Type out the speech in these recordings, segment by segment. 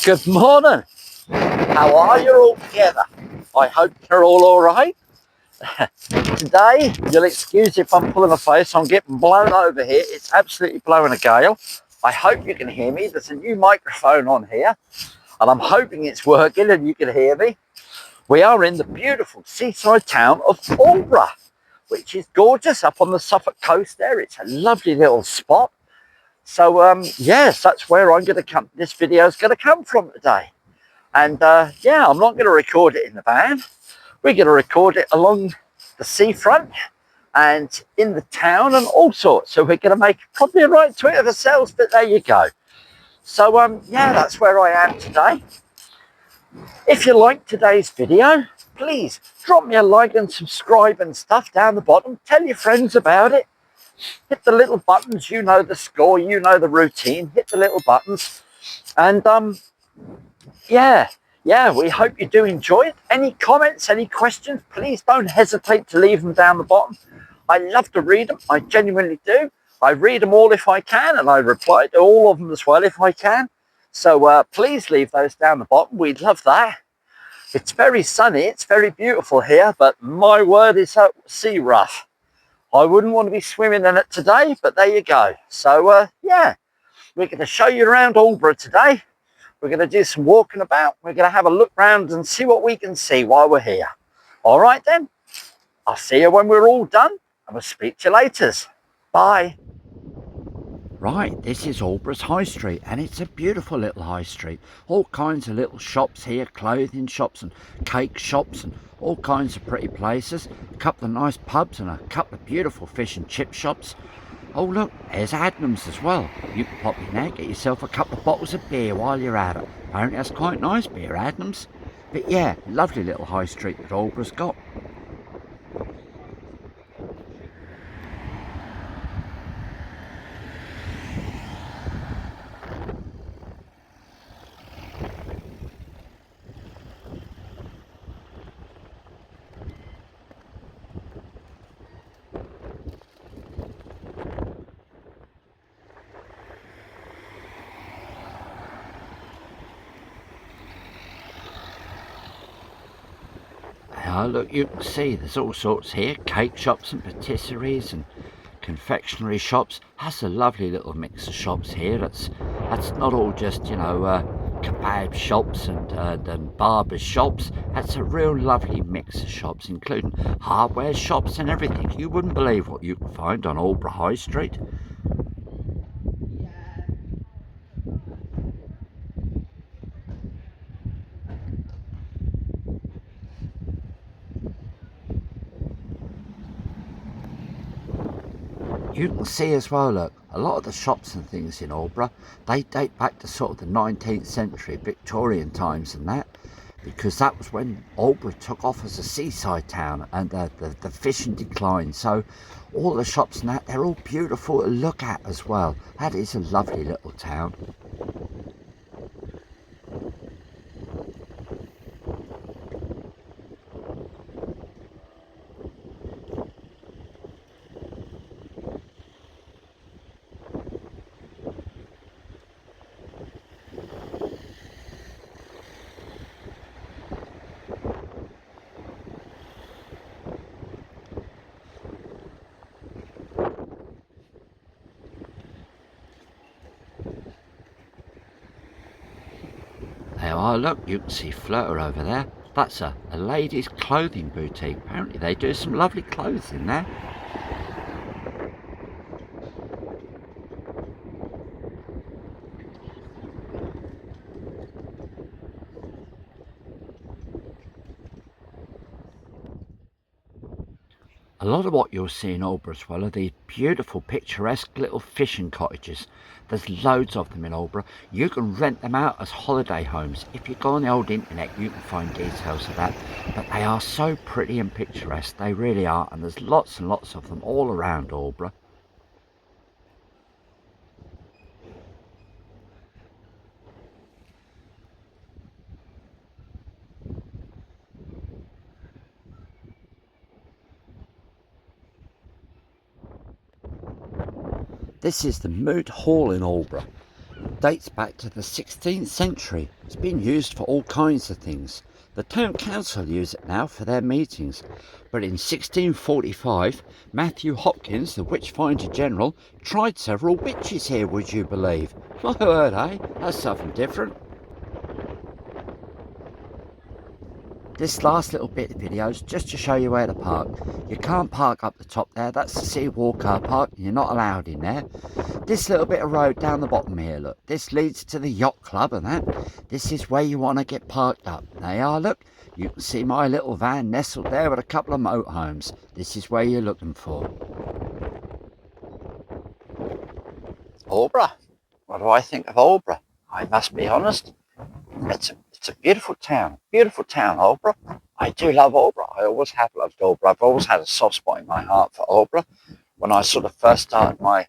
Good morning. How are you all together? I hope you're all right. Today, you'll excuse if I'm pulling a face, I'm getting blown over here. It's absolutely blowing a gale. I hope you can hear me. There's a new microphone on here, and I'm hoping it's working and you can hear me. We are in the beautiful seaside town of Aldeburgh, which is gorgeous up on the Suffolk coast there. It's a lovely little spot. So, yes, that's where I'm going to come. This video is going to come from today. And yeah, I'm not going to record it in the van. We're going to record it along the seafront and in the town and all sorts. So we're going to make probably a right to it of ourselves, but there you go. So yeah, that's where I am today. If you like today's video, please drop me a like and subscribe and stuff down the bottom. Tell your friends about it. Hit the little buttons. You know the score. You know the routine. Hit the little buttons. And yeah, we hope you do enjoy it. Any comments, any questions, please don't hesitate to leave them down the bottom. I love to read them. I genuinely do. I read them all if I can, and I reply to all of them as well if I can. So please leave those down the bottom. We'd love that. It's very sunny. It's very beautiful here, but my word, is sea rough. I wouldn't want to be swimming in it today, but there you go. So yeah, we're going to show you around Aldeburgh today. We're going to do some walking about. We're going to have a look round and see what we can see while we're here. All right then. I'll see you when we're all done, and we'll speak to you later. Bye. Right, this is Aldeburgh's High Street, and it's a beautiful little high street. All kinds of little shops here, clothing shops and cake shops and all kinds of pretty places. A couple of nice pubs and a couple of beautiful fish and chip shops. Oh look, there's Adnams as well. You can pop in there, get yourself a couple of bottles of beer while you're at it. Apparently that's quite nice beer, Adnams. But yeah, lovely little high street that Aldeburgh's got. Now look, you can see there's all sorts here, cake shops and patisseries and confectionery shops. That's a lovely little mix of shops here. That's not all just, you know, kebab shops and barber shops. That's a real lovely mix of shops, including hardware shops and everything. You wouldn't believe what you can find on Aldeburgh High Street. You can see as well, look, a lot of the shops and things in Aldeburgh, they date back to sort of the 19th century, Victorian times and that, because that was when Aldeburgh took off as a seaside town and the fishing declined. So all the shops and that, they're all beautiful to look at as well. That is a lovely little town. There are, look, you can see Flirt over there. That's a ladies' clothing boutique. Apparently they do some lovely clothes in there. A lot of what you'll see in Aldeburgh as well are these beautiful picturesque little fishing cottages. There's loads of them in Aldeburgh. You can rent them out as holiday homes. If you go on the old internet you can find details of that. But they are so pretty and picturesque, they really are, and there's lots and lots of them all around Aldeburgh. This is the Moot Hall in Aldeburgh. dates back to the 16th century. It's been used for all kinds of things. The town council use it now for their meetings. But in 1645, Matthew Hopkins, the witch-finder general, tried several witches here, would you believe? My word, eh? That's something different. This last little bit of video is just to show you where to park. You can't park up the top there, that's the City Wall car park, and you're not allowed in there. This little bit of road down the bottom here, look, this leads to the yacht club and that. This is where you want to get parked up. There you are, look, you can see my little van nestled there with a couple of motorhomes. This is where you're looking for. Aldeburgh. What do I think of Aldeburgh? I must be honest. It's a beautiful town, Aldeburgh. I do love Aldeburgh. I always have loved Aldeburgh. I've always had a soft spot in my heart for Aldeburgh. When I sort of first started my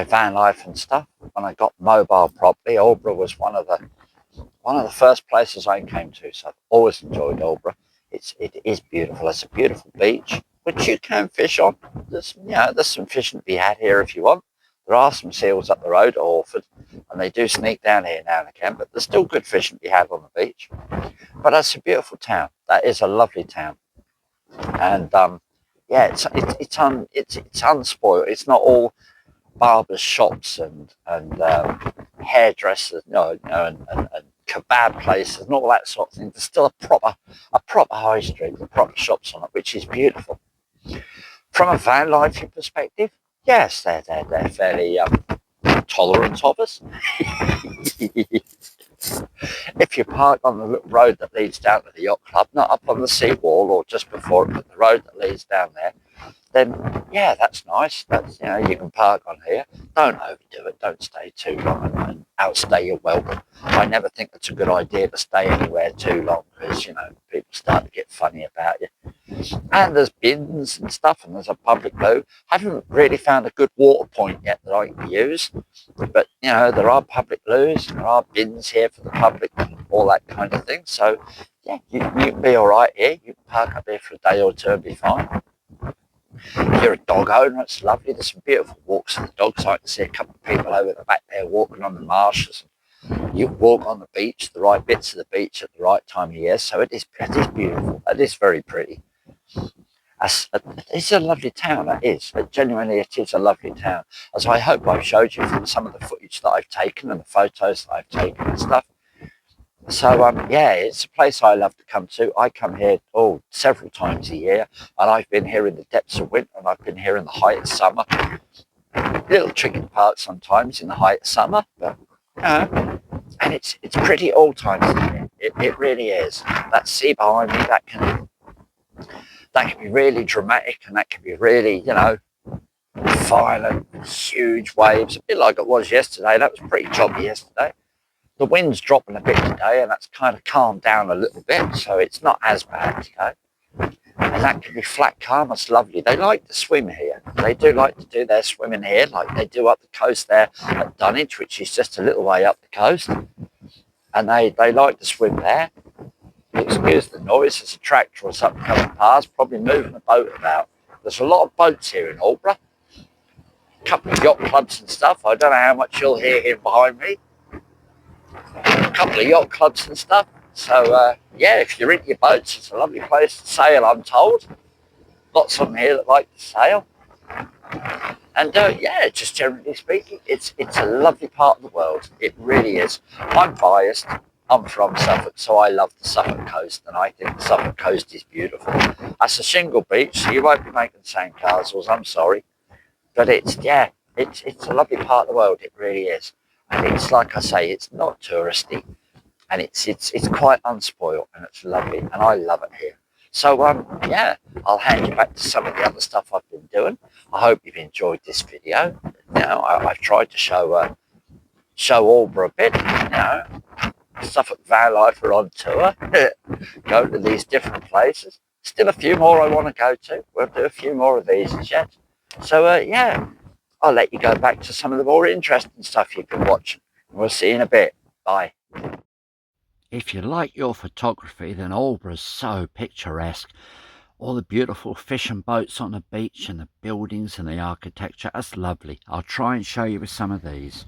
van life and stuff, when I got mobile properly, Aldeburgh was one of the first places I came to. So I've always enjoyed Aldeburgh. It is beautiful. It's a beautiful beach, which you can fish on. There's some fishing to be had here if you want. There are some seals up the road at Orford, and they do sneak down here now and again, but there's still good fishing to be had on the beach. But that's a beautiful town. That is a lovely town. And yeah, it's unspoiled. It's not all barbers' shops and hairdressers, and kebab places and all that sort of thing. There's still a proper high street with proper shops on it, which is beautiful. From a van life perspective, yes, they're fairly tolerant of us. If you park on the little road that leads down to the yacht club, not up on the seawall or just before it, but the road that leads down there, then yeah, that's nice. That's, you can park on here. Don't overdo it. Don't stay too long and outstay your welcome. I never think it's a good idea to stay anywhere too long because, people start to get funny about you. And there's bins and stuff, and there's a public loo. Haven't really found a good water point yet that I can use, but there are public loos, there are bins here for the public, and all that kind of thing. So yeah, you can be all right here. You can park up here for a day or two and be fine. If you're a dog owner, it's lovely. There's some beautiful walks for the dogs. I can see a couple of people over the back there walking on the marshes. You walk on the beach, the right bits of the beach at the right time of year. So it is beautiful. It is very pretty. It's a lovely town, it is. Genuinely, it is a lovely town. As I hope I've showed you from some of the footage that I've taken and the photos that I've taken and stuff. So, yeah, it's a place I love to come to. I come here several times a year, and I've been here in the depths of winter, and I've been here in the height of summer. A little tricky to park sometimes in the height of summer, but, and it's pretty all times here. It really is. That sea behind me, that can be really dramatic, and that can be really, violent, huge waves, a bit like it was yesterday. That was pretty choppy yesterday. The wind's dropping a bit today, and that's kind of calmed down a little bit, so it's not as bad, And that can be flat calm. It's lovely. They like to swim here. They do like to do their swimming here, like they do up the coast there at Dunwich, which is just a little way up the coast. And they like to swim there. Excuse the noise. There's a tractor or something coming past, probably moving a boat about. There's a lot of boats here in Aldeburgh. A couple of yacht clubs and stuff. I don't know how much you'll hear here behind me. A couple of yacht clubs and stuff. So, yeah, if you're into your boats, it's a lovely place to sail, I'm told. Lots of them here that like to sail. And, yeah, just generally speaking, it's a lovely part of the world. It really is. I'm biased. I'm from Suffolk, so I love the Suffolk coast, and I think the Suffolk coast is beautiful. That's a shingle beach, so you won't be making sandcastles, I'm sorry. But it's a lovely part of the world, it really is. And it's, like I say, it's not touristy, and it's quite unspoiled, and it's lovely, and I love it here. So, yeah, I'll hand you back to some of the other stuff I've been doing. I hope you've enjoyed this video. I've tried to show Aldeburgh a bit, Suffolk van life are on tour, go to these different places. Still a few more I want to go to. We'll do a few more of these as yet. So, yeah, I'll let you go back to some of the more interesting stuff you've been watching. We'll see you in a bit. Bye. If you like your photography, then Aldeburgh's so picturesque. All the beautiful fishing boats on the beach and the buildings and the architecture. That's lovely. I'll try and show you with some of these.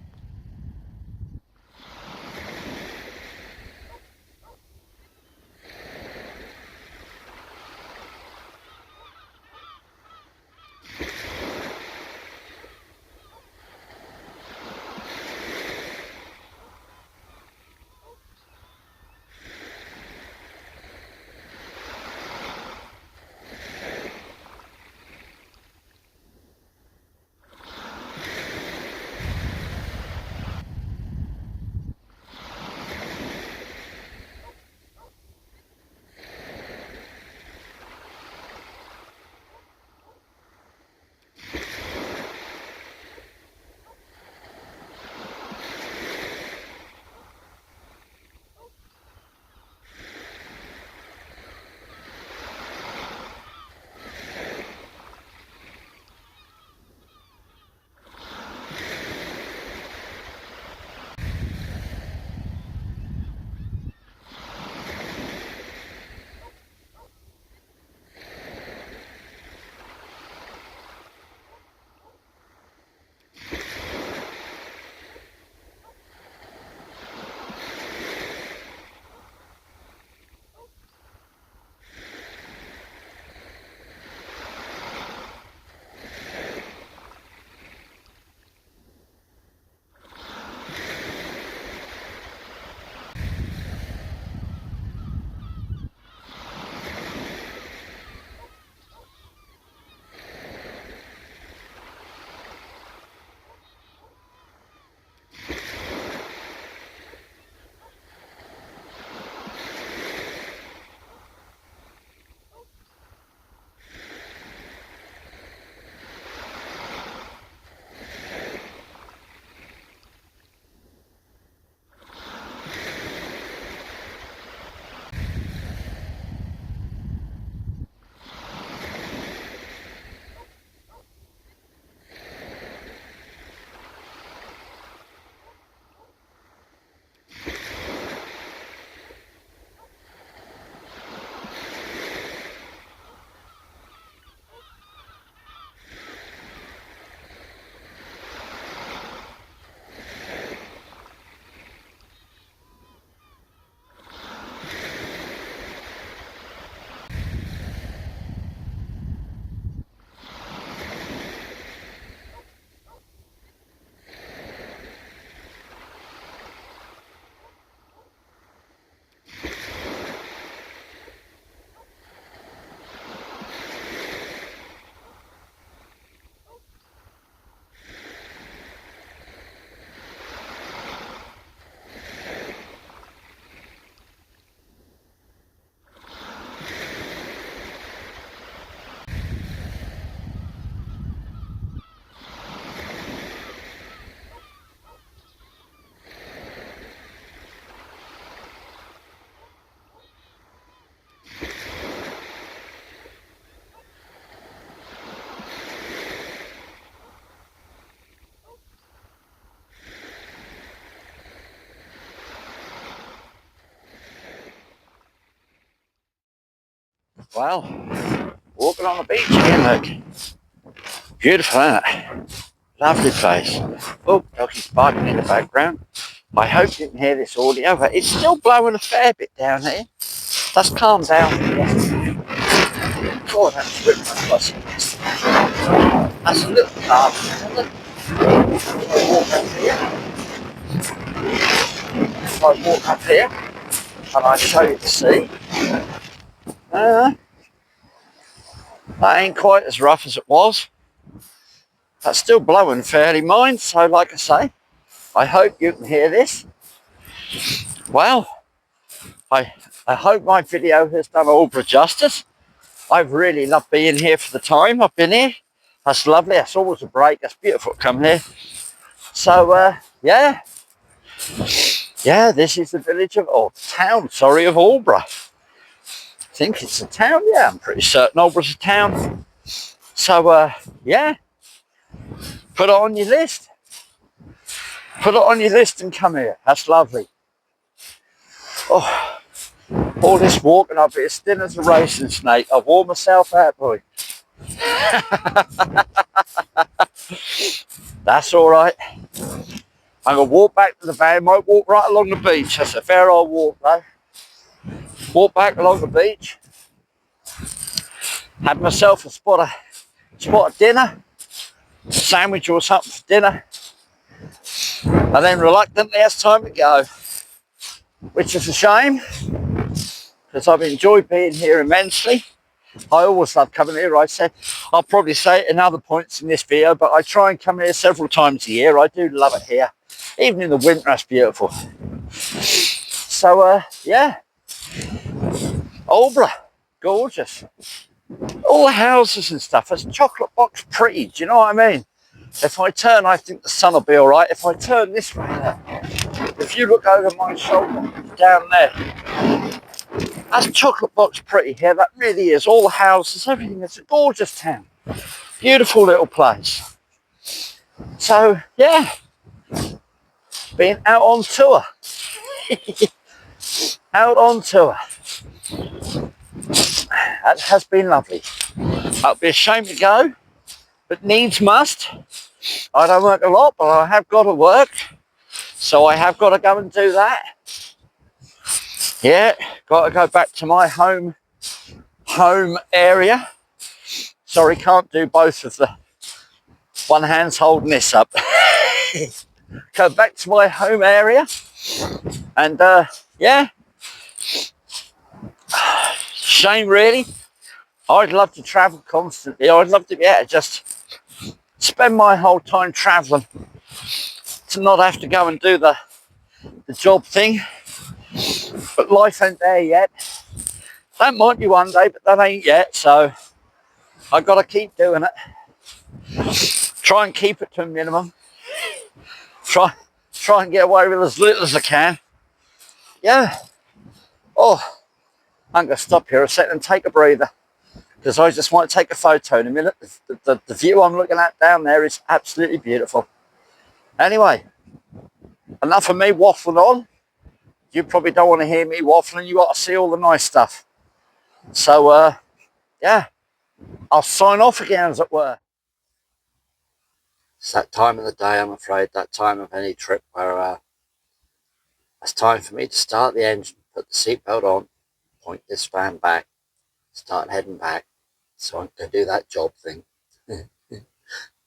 Well, walking on the beach here, look. Beautiful, isn't it? Lovely place. Oh, doggy's barking in the background. I hope you can hear this audio, but it's still blowing a fair bit down here. Let's calm down. God, that's ripped my bus. That's a little calm. If I walk up here and I show you the sea, that ain't quite as rough as it was. That's still blowing fairly mine, so like I say, I hope you can hear this. Well, I hope my video has done Aldeburgh justice. I've really loved being here for the time I've been here. That's lovely. That's always a break. That's beautiful to come here. So, yeah, this is the village of, or town, sorry, of Aldeburgh. I think it's a town. Yeah, I'm pretty certain Aldeburgh's a town. So, yeah, put it on your list. Put it on your list and come here. That's lovely. Oh, all this walking up here, still as a racing snake. I've worn myself out, boy. That's all right. I'm going to walk back to the van. Might walk right along the beach. That's a fair old walk, though. Walk back along the beach. Had myself a spot of dinner. Sandwich or something for dinner. And then reluctantly, it's time to go. Which is a shame, because I've enjoyed being here immensely. I always love coming here. I'll probably say it in other points in this video, but I try and come here several times a year. I do love it here. Even in the winter, that's beautiful. So, yeah. Aldeburgh, gorgeous. All the houses and stuff. It's chocolate box pretty. Do you know what I mean? If I turn, I think the sun will be all right. If I turn this way, if you look over my shoulder down there, that's chocolate box pretty here. That really is. All the houses, everything. It's a gorgeous town. Beautiful little place. So, yeah. Being out on tour. Out on tour. That has been lovely. It'll be a shame to go, but needs must. I don't work a lot, but I have got to work. So I have got to go and do that. Yeah, got to go back to my home area. Sorry, can't do both of the one hand's holding this up. Go back to my home area. And yeah. Shame really. I'd love to travel constantly. I'd love to be able to just spend my whole time traveling, to not have to go and do the job thing. But life ain't there yet. That might be one day, but that ain't yet. So I got to keep doing it. Try and keep it to a minimum. Try and get away with as little as I can. Yeah. Oh, I'm going to stop here a second and take a breather, because I just want to take a photo in a minute. The view I'm looking at down there is absolutely beautiful. Anyway, enough of me waffling on. You probably don't want to hear me waffling. You got to see all the nice stuff. So, yeah, I'll sign off again, as it were. It's that time of the day, I'm afraid, that time of any trip where it's time for me to start the engine, put the seatbelt on, point this van back, start heading back. So I'm going to do that job thing.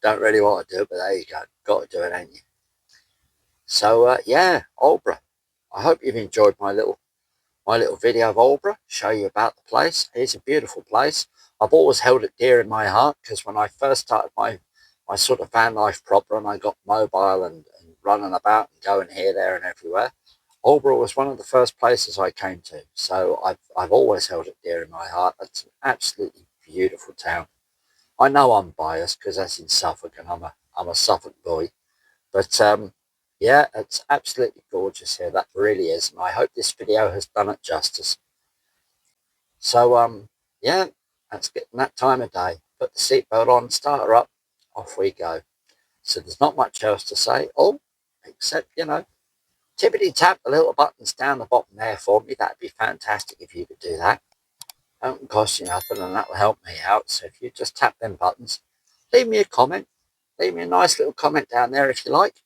Don't really want to do it, but there you go. Got to do it, ain't you? So, yeah, Aldeburgh. I hope you've enjoyed my little video of Aldeburgh, show you about the place. It's a beautiful place. I've always held it dear in my heart, because when I first started my sort of van life proper, and I got mobile and running about and going here, there and everywhere, Aldeburgh was one of the first places I came to. So I've always held it dear in my heart. It's an absolutely beautiful town. I know I'm biased because that's in Suffolk, and I'm a Suffolk boy. But yeah, it's absolutely gorgeous here. That really is. And I hope this video has done it justice. So yeah, that's getting that time of day. Put the seatbelt on, start her up, off we go. So there's not much else to say. Oh, except, you know, tippity tap the little buttons down the bottom there for me. That'd be fantastic if you could do that. Don't cost you nothing, and that will help me out. So if you just tap them buttons, leave me a comment. Leave me a nice little comment down there if you like.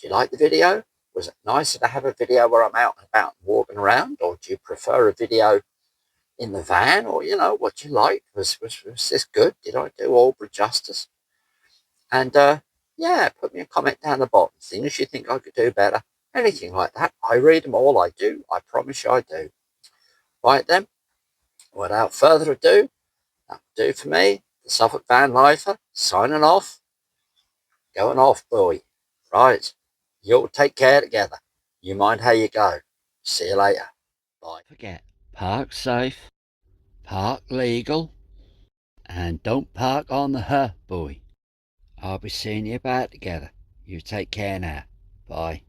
Do you like the video? Was it nicer to have a video where I'm out and about and walking around, or do you prefer a video in the van, or what you like? Was this good? Did I do Aldeburgh justice? And yeah, put me a comment down the bottom. Things you think I could do better, anything like that. I read them all. I do. I promise you I do. Right then, without further ado, that'll do for me. The Suffolk Van Lifer signing off. Going off, boy. Right. You'll take care together. You mind how you go. See you later. Bye. Forget, park safe, park legal, and don't park on the boy. I'll be seeing you about together. You take care now. Bye.